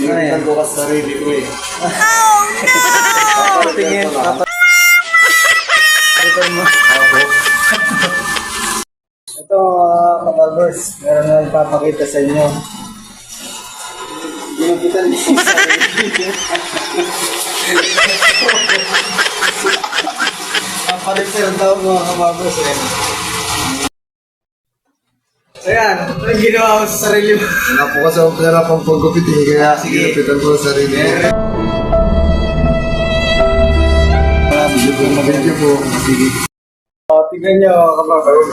Ginupitan ko kasi sarili ko eh. Tingin. Ito kabarbers, meron na ipapakita sa inyo. Ginupitan niyo sa sarili. Parecer daw mga kabarbers eh. So yan, ano yung ginawa mo sa sarili mo? Wala po kasi ako pera pang paggupit eh. Kaya ginupitan ko sa sarili ko. Video po. Sige. O, tignan nyo kabarbers.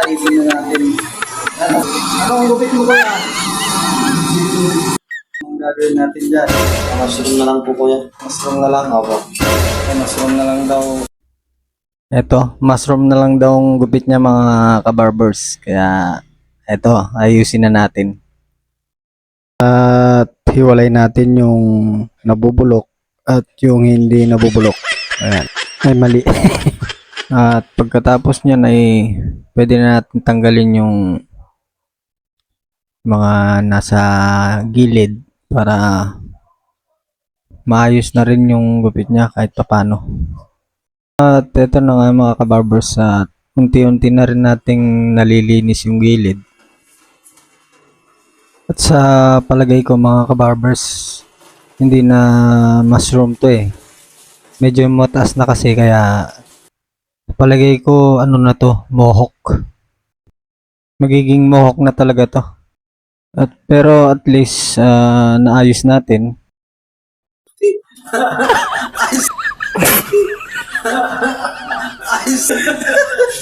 Ayusin na natin. Anong gupit mo kuya? Anong gagawin natin dyan? Mushroom na lang po kuya. Mushroom na lang? Opo. Mushroom na lang daw. Eto, mushroom na lang daw ang gupit niya mga kabarbers. Kaya, eto, ayusin na natin. At hiwalay natin yung nabubulok at yung hindi nabubulok. Ayan. Ay, mali. At pagkatapos niyan ay pwede na natin tanggalin yung mga nasa gilid para maayos na rin yung gupit niya kahit papano. At ito na nga mga kabarbers, at unti-unti na rin nating nalilinis yung gilid. At sa palagay ko mga kabarbers, hindi na mushroom to eh. Medyo mataas na kasi, kaya palagay ko ano na to, mohawk. Magiging mohawk na talaga to. Pero at least naayos natin.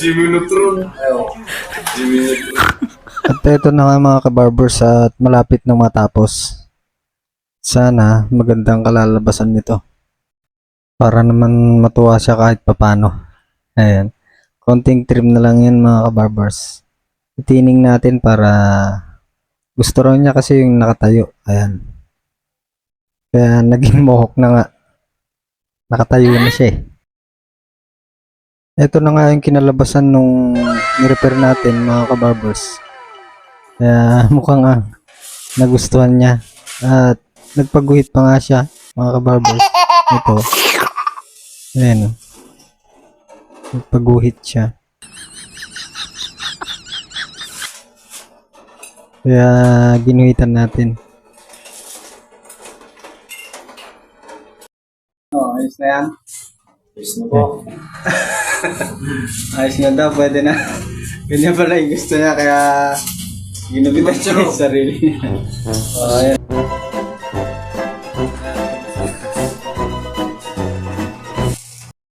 Jimmy Neutron. Jimmy Neutron. At ito na nga mga kabarbers, at malapit na matapos. Sana magandang kalalabasan nito. Para naman matuwa siya kahit papano. Ayan. Konting trim na lang yan mga kabarbers. Itining natin para gusto raw niya kasi yung nakatayo. Ayan. Kaya naging mohawk na nga. Nakatayo na siya eh. Ito na nga yung kinalabasan nung nirepair natin mga kabarbers. Kaya mukhang nagustuhan niya. At nagpaguhit pa nga siya mga kabarbers. Ito. Ayan. Nagpaguhit siya. Kaya ginuhitan natin. O, ayos na yan. Ayos na po. Ayos na daw, pwede na. Ganyan pala yung gusto niya, kaya ginupitan niya yung sarili niya. O, ayan.